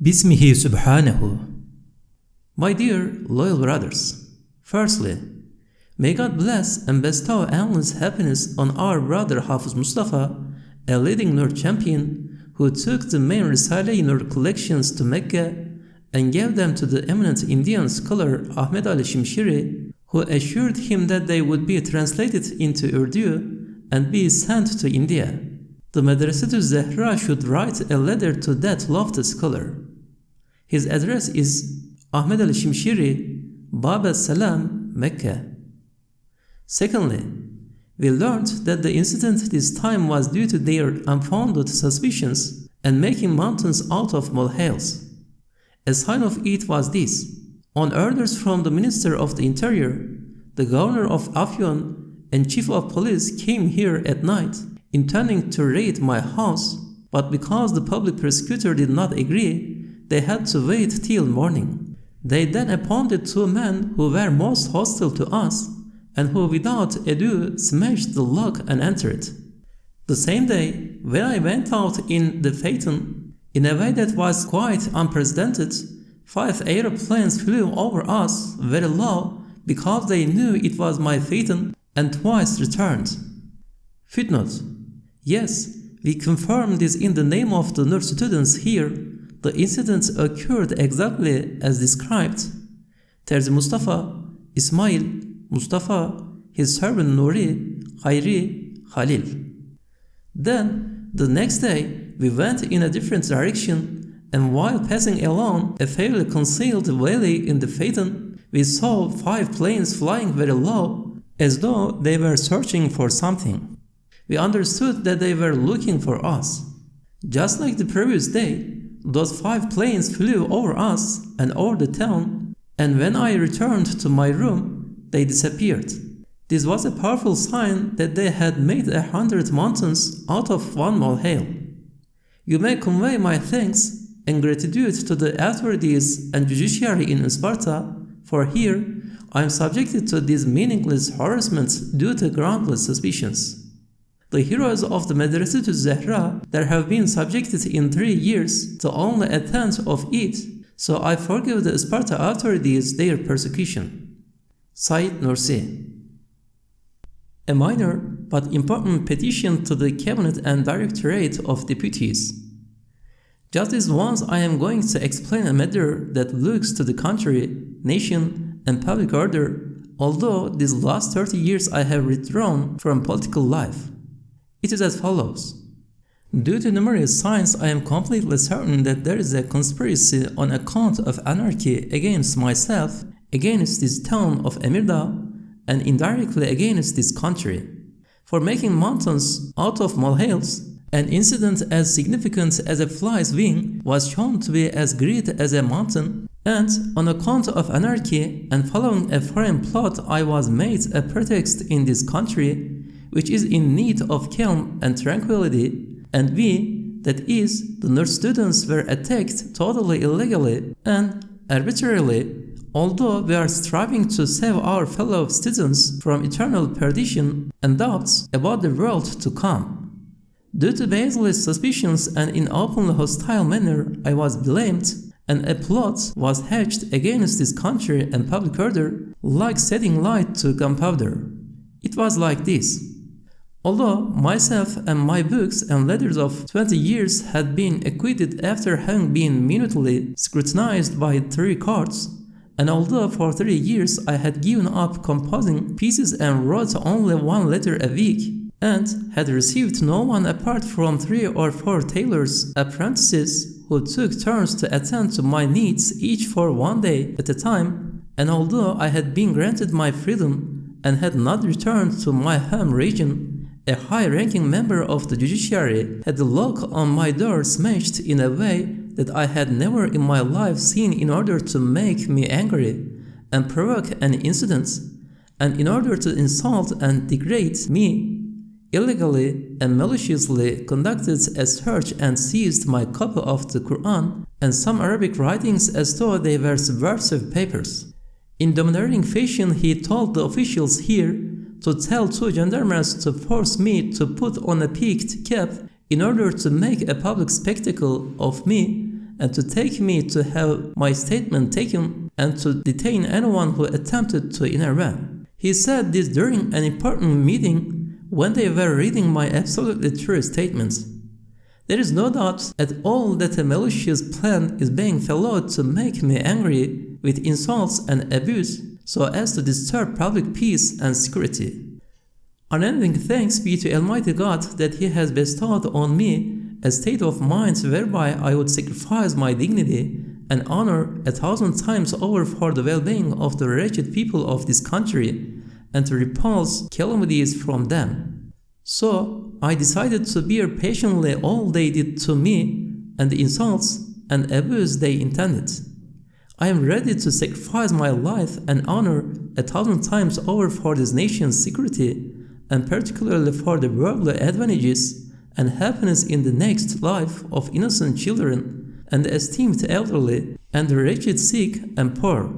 Bismihi Subhanahu. My dear loyal brothers, firstly, may God bless and bestow endless happiness on our brother Hafiz Mustafa, a leading Nur champion who took the main Risale-i Nur collections to Mecca and gave them to the eminent Indian scholar Ahmed Ali Shimshiri, who assured him that they would be translated into Urdu and be sent to India. The Madrasatul Zahra should write a letter to that lofty scholar. His address is Ahmed Ali Shimshiri, Bab al-Salam, Mecca. Secondly, we learned that the incident this time was due to their unfounded suspicions and making mountains out of molehills. A sign of it was this: on orders from the Minister of the Interior, the Governor of Afyon and Chief of Police came here at night, intending to raid my house, but because the public prosecutor did not agree, they had to wait till morning. They then appointed two men who were most hostile to us and who without ado smashed the lock and entered. The same day, when I went out in the phaeton, in a way that was quite unprecedented, 5 aeroplanes flew over us very low because they knew it was my phaeton and twice returned. Footnote: yes, we confirm this in the name of the Nursi students here. The incident occurred exactly as described. Terzi Mustafa, Ismail, Mustafa, his servant Nuri, Khairi, Khalil. Then, the next day, we went in a different direction, and while passing along a fairly concealed valley in the phaeton, we saw 5 planes flying very low, as though they were searching for something. We understood that they were looking for us. Just like the previous day, those 5 planes flew over us and over the town, and when I returned to my room, they disappeared. This was a powerful sign that they had made 100 mountains out of one molehill. You may convey my thanks and gratitude to the authorities and judiciary in Sparta, for here I am subjected to these meaningless harassments due to groundless suspicions. The heroes of the Madrasatul Zahra that have been subjected in 3 years to only a tenth of it, so I forgive the Sparta authorities their persecution. Said Nursi. A minor but important petition to the Cabinet and Directorate of Deputies. Just this once I am going to explain a matter that looks to the country, nation, and public order, although these last 30 years I have withdrawn from political life. It is as follows. Due to numerous signs, I am completely certain that there is a conspiracy on account of anarchy against myself, against this town of Emirda, and indirectly against this country. For making mountains out of molehills, an incident as significant as a fly's wing was shown to be as great as a mountain, and on account of anarchy and following a foreign plot, I was made a pretext in this country, which is in need of calm and tranquility, and we, that is, the Nurse students, were attacked totally illegally and arbitrarily, although we are striving to save our fellow students from eternal perdition and doubts about the world to come. Due to baseless suspicions and in openly hostile manner, I was blamed, and a plot was hatched against this country and public order, like setting light to gunpowder. It was like this. Although myself and my books and letters of 20 years had been acquitted after having been minutely scrutinized by 3 courts, and although for 3 years I had given up composing pieces and wrote only 1 letter a week, and had received no one apart from 3 or 4 tailors' apprentices who took turns to attend to my needs each for 1 day at a time, and although I had been granted my freedom and had not returned to my home region, a high-ranking member of the judiciary had the lock on my door smashed in a way that I had never in my life seen in order to make me angry and provoke an incident, and in order to insult and degrade me, illegally and maliciously conducted a search and seized my copy of the Qur'an and some Arabic writings as though they were subversive papers. In domineering fashion, he told the officials here to tell 2 gendarmes to force me to put on a peaked cap in order to make a public spectacle of me and to take me to have my statement taken and to detain anyone who attempted to intervene. He said this during an important meeting when they were reading my absolutely true statements. There is no doubt at all that a malicious plan is being followed to make me angry with insults and abuse so as to disturb public peace and security. Unending thanks be to Almighty God that He has bestowed on me a state of mind whereby I would sacrifice my dignity and honor 1,000 times over for the well-being of the wretched people of this country and to repulse calamities from them. So I decided to bear patiently all they did to me and the insults and abuse they intended. I am ready to sacrifice my life and honor 1,000 times over for this nation's security and particularly for the worldly advantages and happiness in the next life of innocent children and the esteemed elderly and the wretched sick and poor.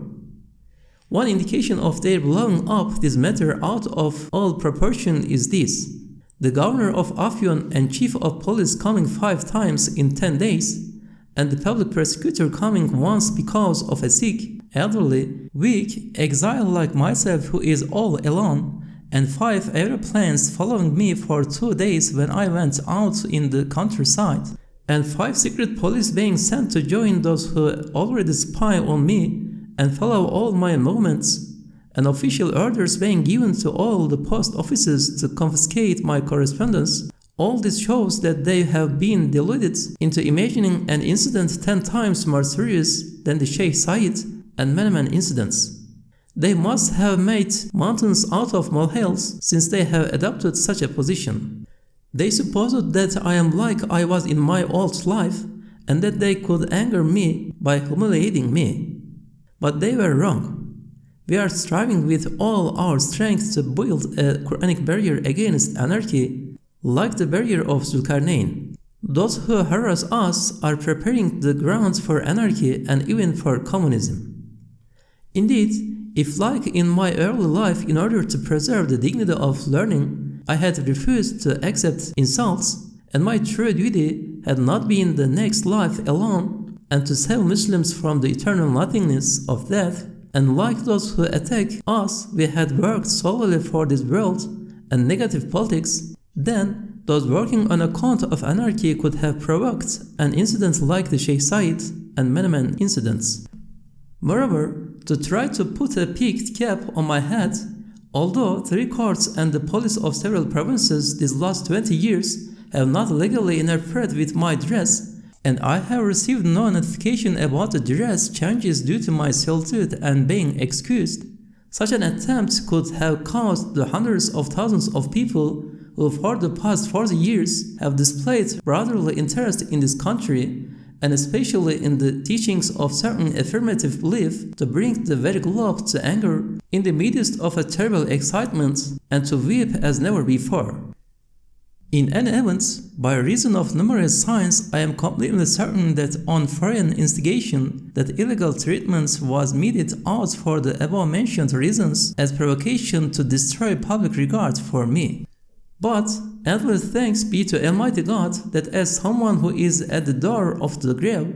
One indication of their blowing up this matter out of all proportion is this: the governor of Afyon and chief of police coming 5 times in 10 days, and the public prosecutor coming once because of a sick, elderly, weak exile like myself who is all alone, and 5 aeroplanes following me for 2 days when I went out in the countryside, and 5 secret police being sent to join those who already spy on me and follow all my movements, and official orders being given to all the post offices to confiscate my correspondence. All this shows that they have been deluded into imagining an incident 10 times more serious than the Sheikh Said and Menemen incidents. They must have made mountains out of molehills since they have adopted such a position. They supposed that I am like I was in my old life and that they could anger me by humiliating me. But they were wrong. We are striving with all our strength to build a Qur'anic barrier against anarchy, like the barrier of Zulkarnain. Those who harass us are preparing the grounds for anarchy and even for communism. Indeed, if like in my early life, in order to preserve the dignity of learning, I had refused to accept insults, and my true duty had not been the next life alone, and to save Muslims from the eternal nothingness of death, and like those who attack us, we had worked solely for this world and negative politics, then those working on account of anarchy could have provoked an incident like the Sheikh Said and Menemen incidents. Moreover, to try to put a peaked cap on my head, although 3 courts and the police of several provinces these last 20 years have not legally interfered with my dress, and I have received no notification about the dress changes due to my solitude and being excused, such an attempt could have caused the hundreds of thousands of people who for the past 40 years have displayed brotherly interest in this country, and especially in the teachings of certain affirmative belief, to bring the very globe to anger in the midst of a terrible excitement and to weep as never before. In any event, by reason of numerous signs, I am completely certain that on foreign instigation, that illegal treatment was meted out for the above-mentioned reasons as provocation to destroy public regard for me. But endless thanks be to Almighty God that as someone who is at the door of the grave,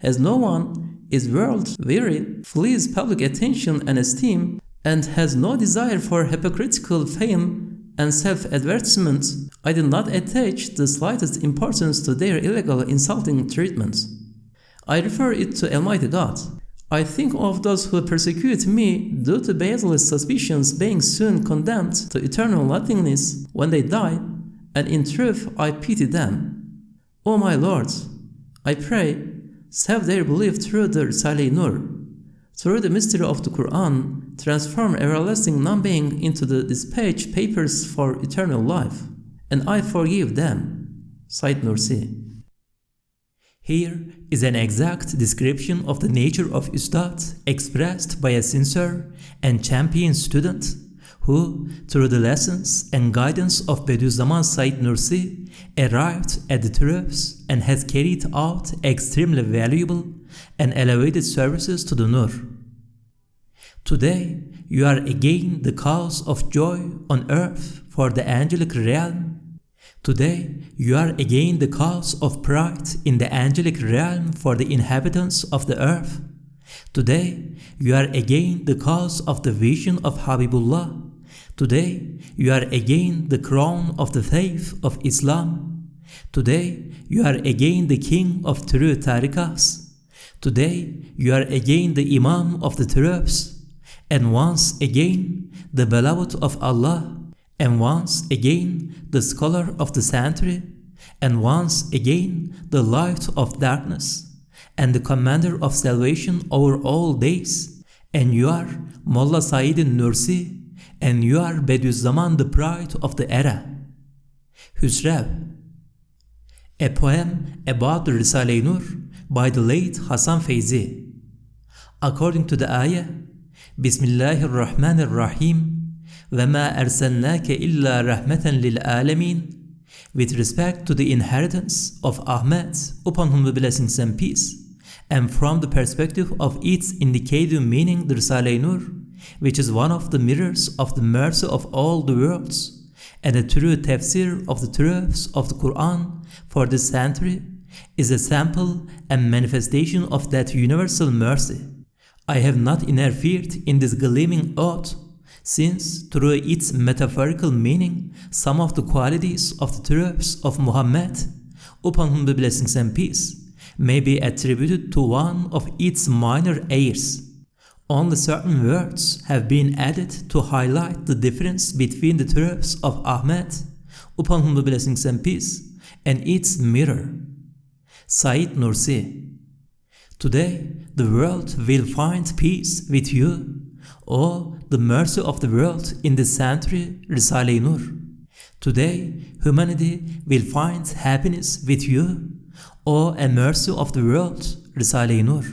as no one is world-weary, flees public attention and esteem, and has no desire for hypocritical fame and self-advertisement, I did not attach the slightest importance to their illegal insulting treatment. I refer it to Almighty God. I think of those who persecute me due to baseless suspicions being soon condemned to eternal nothingness when they die, and in truth I pity them. O my Lord, I pray, save their belief through the Risale-i Nur. Through the mystery of the Qur'an, transform everlasting non-being into the dispatch papers for eternal life, and I forgive them. Said Nursi. Here is an exact description of the nature of Ustad expressed by a sincere and champion student who, through the lessons and guidance of Bediüzzaman Said Nursi, arrived at the truths and has carried out extremely valuable and elevated services to the Nur. Today, you are again the cause of joy on earth for the angelic realm. Today, you are again the cause of pride in the angelic realm for the inhabitants of the earth. Today, you are again the cause of the vision of Habibullah. Today, you are again the crown of the faith of Islam. Today, you are again the king of true tariqahs. Today, you are again the imam of the troops. And once again, the beloved of Allah. And once again, the scholar of the century. And once again, the light of darkness. And the commander of salvation over all days. And you are Mullah Said Nursi. And you are Bediüzzaman, the pride of the era. Hüsrev, a poem about the Risale-i Nur by the late Hasan Feyzi. According to the ayah, Bismillahirrahmanirrahim, وَمَا أَرْسَلْنَاكَ إِلَّا رَحْمَةً لِلْعَالَمِينَ. With respect to the inheritance of Ahmed, upon whom be blessings and peace, and from the perspective of its indicative meaning, the Risale-i Nur, which is one of the mirrors of the mercy of all the worlds, and a true tafsir of the truths of the Qur'an for this century, is a sample and manifestation of that universal mercy. I have not interfered in this gleaming oath, since through its metaphorical meaning, some of the qualities of the truths of Muhammad, upon whom be blessings and peace, may be attributed to one of its minor heirs. Only certain words have been added to highlight the difference between the truths of Ahmed, upon whom be blessings and peace, and its mirror. Said Nursi. Today, the world will find peace with you, O the mercy of the world in this century, Risale-i Nur. Today, humanity will find happiness with you, O a mercy of the world, Risale-i Nur.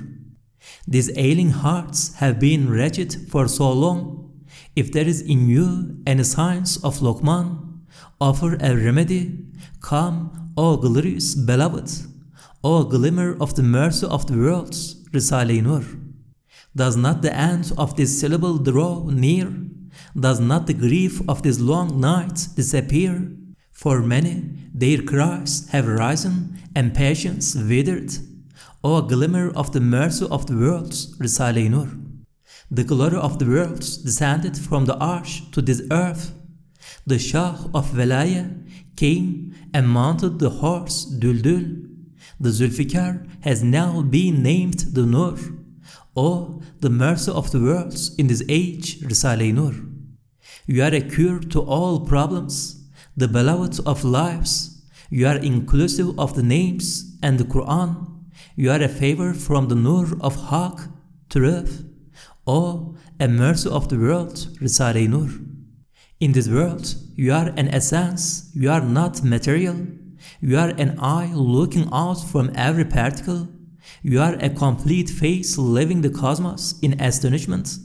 These ailing hearts have been wretched for so long. If there is in you any signs of Luqman, offer a remedy. Come, O glorious beloved, O glimmer of the mercy of the worlds, Risale-i Nur. Does not the end of this syllable draw near? Does not the grief of this long night disappear? For many, their cries have risen and patience withered. O glimmer of the mercy of the worlds, Risale-i Nur. The glory of the worlds descended from the arsh to this earth. The Shah of Velaya came and mounted the horse Duldul. The Zulfikar has now been named the Nur. O the mercy of the worlds in this age, Risale-i Nur. You are a cure to all problems, the beloved of lives. You are inclusive of the names and the Qur'an. You are a favor from the Nur of Haq, truth. O a mercy of the world, Risale-i Nur. In this world, you are an essence, you are not material. You are an eye looking out from every particle. You are a complete face living the cosmos in astonishment.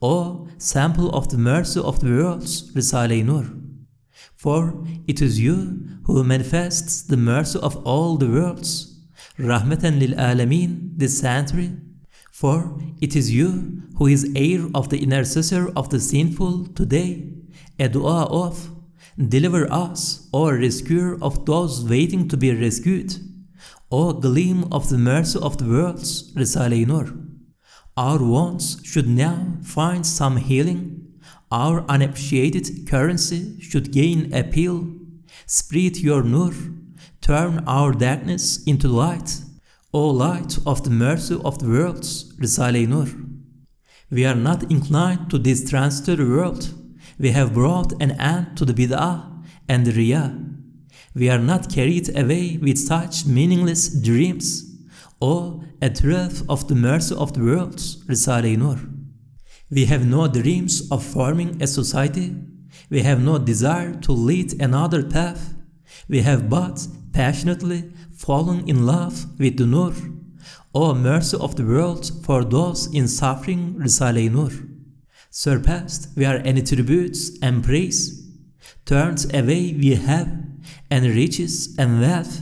O sample of the mercy of the worlds, Risale-i Nur. For it is you who manifests the mercy of all the worlds. Rahmatan lil Alameen, this century. For it is you who is heir of the intercessor of the sinful today, a dua of, deliver us, O rescuer of those waiting to be rescued, O gleam of the mercy of the worlds, Risale-i Nur. Our wants should now find some healing, our unappreciated currency should gain appeal. Spread your Nur, turn our darkness into light, O light of the mercy of the worlds, Risale-i Nur. We are not inclined to this transitory world. We have brought an end to the bid'ah and the riyah. We are not carried away with such meaningless dreams. O a truth of the mercy of the worlds, Risale-i Nur. We have no dreams of forming a society. We have no desire to lead another path. We have but passionately fallen in love with the Nur. O mercy of the world for those in suffering, Risale-i Nur. Surpassed we are any tributes and praise. Turned away we have, and riches and wealth.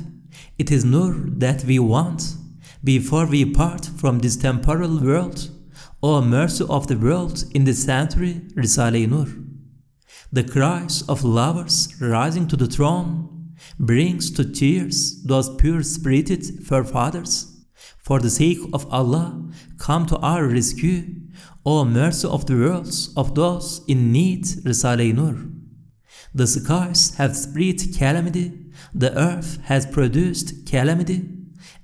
It is Nur that we want, before we part from this temporal world. O mercy of the world in this century, Risale-i Nur. The cries of lovers rising to the throne, brings to tears those pure-spirited forefathers. For the sake of Allah, come to our rescue, O mercy of the worlds, of those in need, Risale-i Nur. The skies have spread calamity, the earth has produced calamity.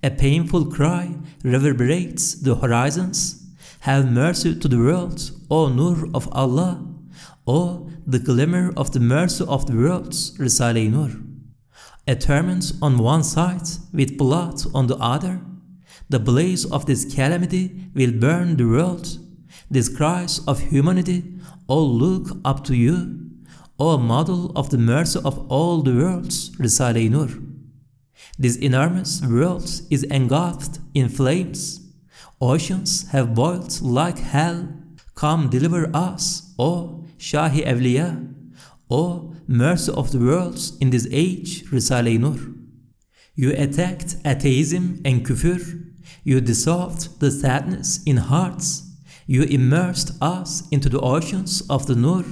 A painful cry reverberates the horizons. Have mercy to the world, O Nur of Allah, O the glimmer of the mercy of the worlds, Risale-i Nur. A torment on one side, with blood on the other. The blaze of this calamity will burn the world. These cries of humanity all look up to you, O model of the mercy of all the worlds, Risale-i Nur. This enormous world is engulfed in flames. Oceans have boiled like hell. Come deliver us, O Shahi Evliya, O mercy of the worlds in this age, Risale-i Nur. You attacked atheism and kufr. You dissolved the sadness in hearts. You immersed us into the oceans of the Nur.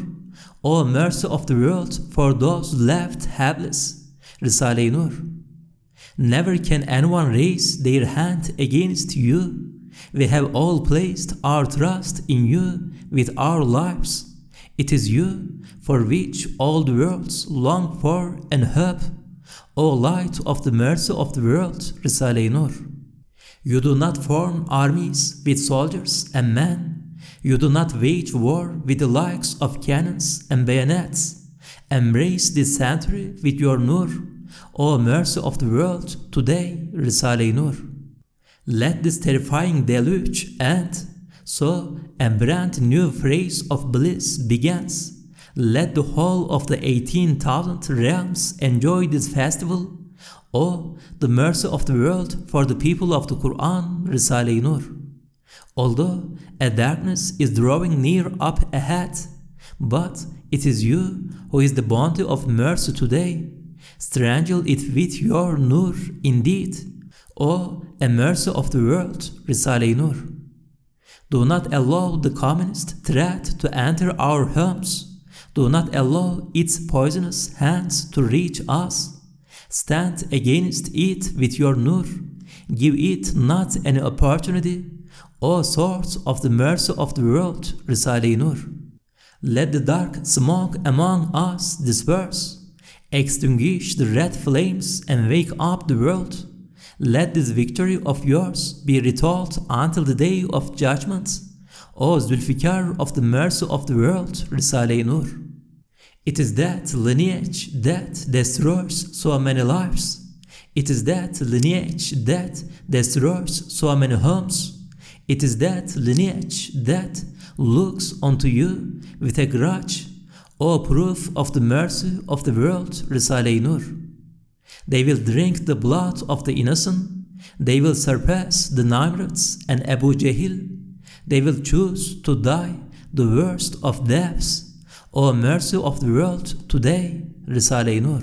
O mercy of the world for those left helpless, Risale-i Nur. Never can anyone raise their hand against you. We have all placed our trust in you with our lives. It is you for which all the worlds long for and hope, O light of the mercy of the world, Risale-i Nur. You do not form armies with soldiers and men. You do not wage war with the likes of cannons and bayonets. Embrace this century with your Nur, O mercy of the world today, Risale-i Nur. Let this terrifying deluge end, so a brand new phase of bliss begins. Let the whole of the 18,000 realms enjoy this festival. O the mercy of the world for the people of the Qur'an, Risale-i Nur. Although a darkness is drawing near up ahead, but it is you who is the bounty of mercy today. Strangle it with your Nur indeed, O a mercy of the world, Risale-i Nur. Do not allow the communist threat to enter our homes. Do not allow its poisonous hands to reach us. Stand against it with your Nur. Give it not any opportunity, O source of the mercy of the world, Risale-i Nur. Let the dark smoke among us disperse. Extinguish the red flames and wake up the world. Let this victory of yours be retold until the day of judgment, O Zulfikar of the mercy of the world, Risale-i Nur. It is that lineage that destroys so many lives. It is that lineage that destroys so many homes. It is that lineage that looks unto you with a grudge, O proof of the mercy of the world, Risale-i Nur. They will drink the blood of the innocent. They will surpass the Nimrods and Abu Jahil. They will choose to die the worst of deaths. O mercy of the world today, Risale-i Nur.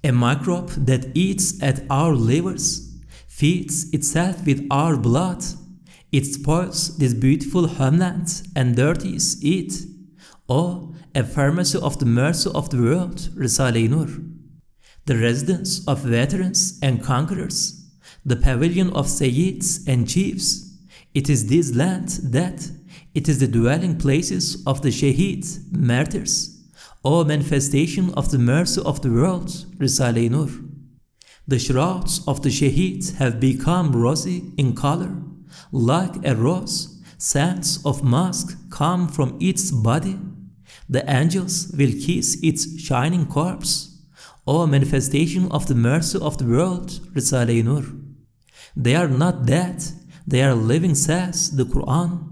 A microbe that eats at our livers, feeds itself with our blood. It spoils this beautiful homeland and dirties it. O a pharmacy of the mercy of the world, Risale-i Nur. The residence of veterans and conquerors, the pavilion of Sayyids and chiefs. It is this land that it is the dwelling places of the Shaheed, martyrs, O manifestation of the mercy of the world, Risale-i Nur. The shrouds of the Shaheed have become rosy in color, like a rose. Scents of musk come from its body. The angels will kiss its shining corpse, O manifestation of the mercy of the world, Risale-i Nur. They are not dead, they are living, says the Qur'an.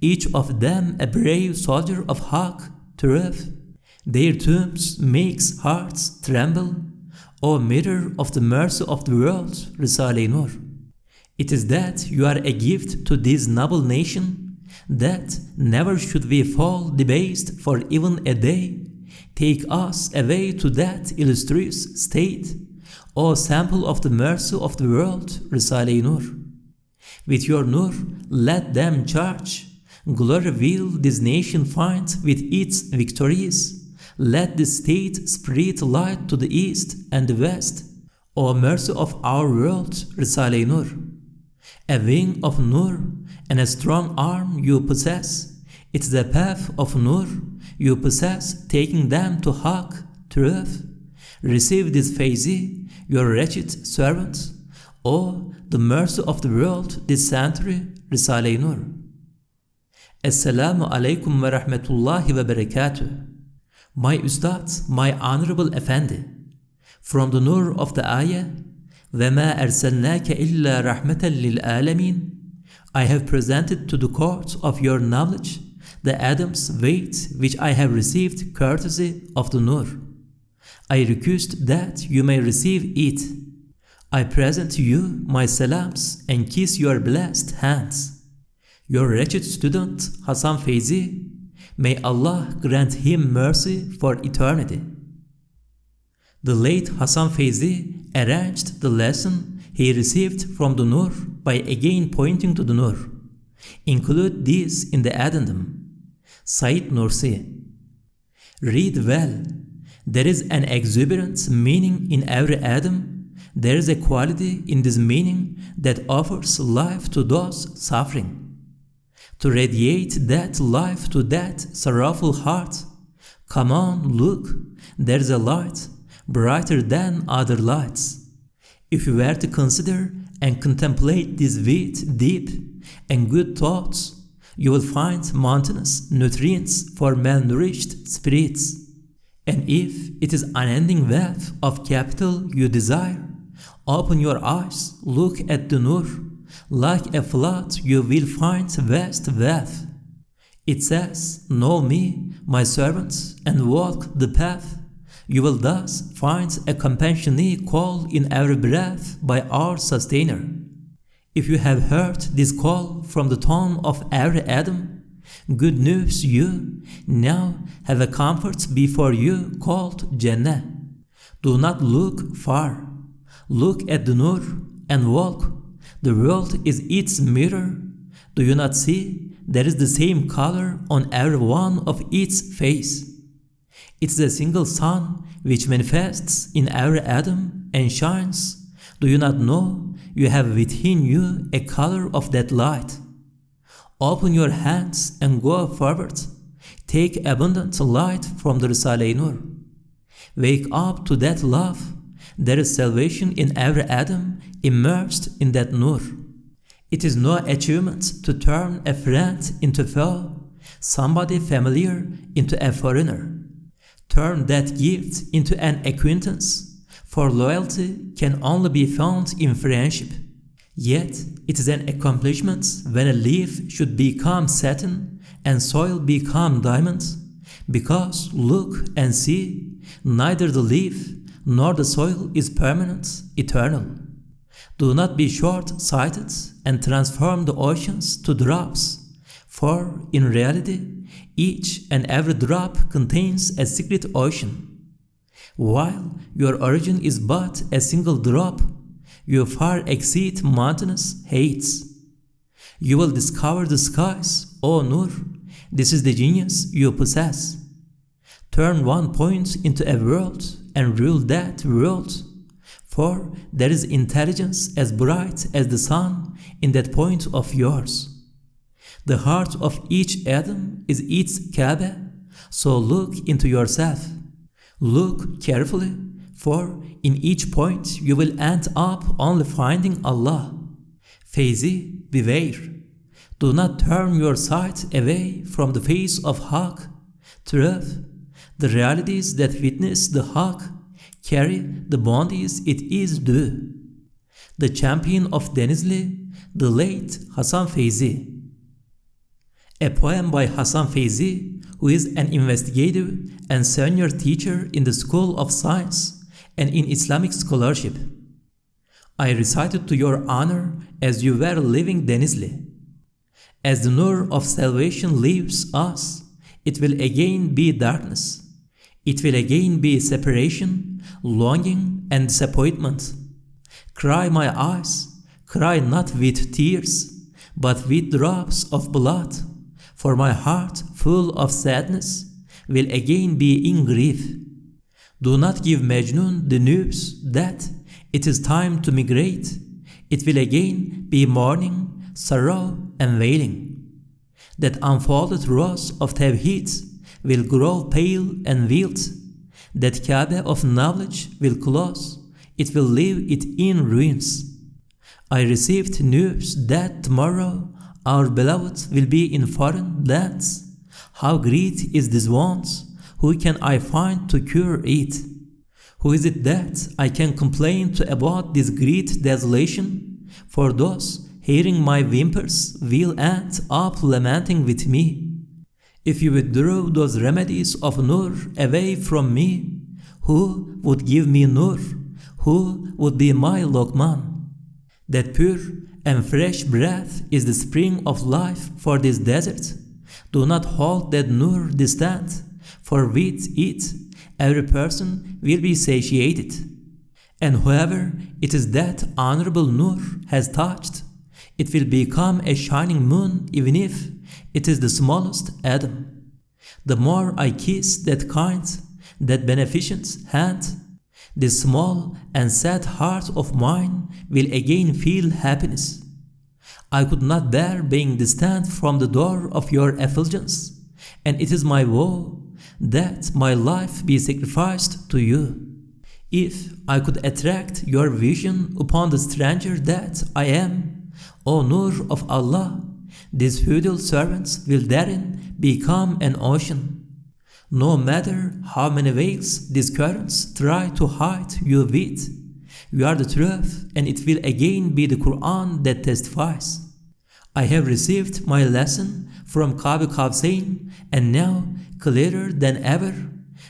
Each of them a brave soldier of Haqq, truth. Their tombs makes hearts tremble, O mirror of the mercy of the world, Risale-i Nur. It is that you are a gift to this noble nation, that never should we fall debased for even a day. Take us away to that illustrious state, O sample of the mercy of the world, Risale-i Nur. With your Nur, let them charge. Glory will this nation find with its victories. let the state spread light to the east and the west. O mercy of our world, Risale-i Nur. A wing of Nur and a strong arm you possess. It's the path of Nur you possess, taking them to Haq, truth. Receive this Faizi, your wretched servant. O the mercy of the world this century, Risale-i Nur. Assalamu alaikum wa rahmatullahi wa barakatuh. My Ustad, my honorable Effendi, from the Nur of the Ayah, وَمَا أَرْسَلْنَاكَ إِلَّا رَحْمَةً لِلْعَالَمِينَ, I have presented to the court of your knowledge the Adam's weight which I have received courtesy of the Nur. I request that you may receive it. I present to you my salams and kiss your blessed hands. Your wretched student Hasan Faizi, may Allah grant him mercy for eternity. The late Hasan Faizi arranged the lesson he received from the Nur by again pointing to the Nur. Include this in the addendum. Said Nursi. Read well. There is an exuberant meaning in every atom. There is a quality in this meaning that offers life to those suffering. To radiate that life to that sorrowful heart. Come on, look, there is a light, brighter than other lights. If you were to consider and contemplate this with deep and good thoughts, you will find mountainous nutrients for malnourished spirits. And if it is unending wealth of capital you desire, open your eyes, look at the Nur. Like a flood you will find vast wealth. It says, know me, my servant, and walk the path. You will thus find a compassionate call in every breath by our sustainer. If you have heard this call from the tongue of every Adam, good news you now have a comfort before you called Jannah. Do not look far. Look at the Nur and walk. The world is its mirror. Do you not see there is the same color on every one of its face? It's a single sun which manifests in every atom and shines. Do you not know you have within you a color of that light? Open your hands and go forward. Take abundant light from the Risale-i Nur. Wake up to that love. There is salvation in every atom immersed in that Nur. It is no achievement to turn a friend into foe, somebody familiar into a foreigner. Turn that gift into an acquaintance, for loyalty can only be found in friendship. Yet it is an accomplishment when a leaf should become satin and soil become diamonds, because look and see, neither the leaf nor the soil is permanent, eternal. Do not be short-sighted and transform the oceans to drops, for in reality, each and every drop contains a secret ocean. While your origin is but a single drop, you far exceed mountainous heights. You will discover the skies, O Nur. This is the genius you possess. Turn one point into a world and rule that world, for there is intelligence as bright as the sun in that point of yours. The heart of each atom is its Kaaba, so look into yourself. Look carefully, for in each point you will end up only finding Allah. Faizi, beware. Do not turn your sight away from the face of Haq, truth. The realities that witness the Haq carry the bounties it is due. The champion of Denizli, the late Hasan Faizi. A poem by Hasan Faizi, who is an investigative and senior teacher in the School of Science and in Islamic scholarship. I recited to your honor as you were leaving Denizli. As the Nur of salvation leaves us, it will again be darkness. It will again be separation, longing, and disappointment. Cry, my eyes, cry not with tears, but with drops of blood, for my heart full of sadness will again be in grief. Do not give Majnun the news that it is time to migrate. It will again be mourning, sorrow, and wailing. That unfolded rose of Tawheed will grow pale and wilt. That Kaaba of knowledge will close. It will leave it in ruins. I received news that tomorrow our beloved will be in foreign lands. How great is this want? Who can I find to cure it? Who is it that I can complain to about this great desolation? For those hearing my whimpers will end up lamenting with me. If you withdraw those remedies of Nur away from me, who would give me Nur? Who would be my Lokman? That pure and fresh breath is the spring of life for this desert. Do not hold that Nur distant, for with it every person will be satiated. And whoever it is that honorable Nur has touched, it will become a shining moon even if it is the smallest atom. The more I kiss that kind, that beneficent hand, this small and sad heart of mine will again feel happiness. I could not bear being distant from the door of your effulgence, and it is my woe that my life be sacrificed to you. If I could attract your vision upon the stranger that I am, O Nur of Allah, these feudal servants will therein become an ocean. No matter how many veils these currents try to hide you with, you are the truth, and it will again be the Qur'an that testifies. I have received my lesson from Qab Qawsayn, and now, clearer than ever,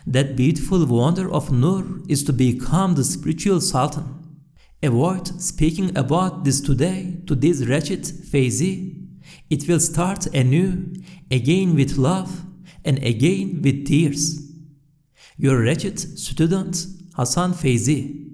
that beautiful wonder of Nur is to become the spiritual Sultan. Avoid speaking about this today to this wretched Faizi. It will start anew, again with love, and again with tears. Your wretched student, Hasan Faizi.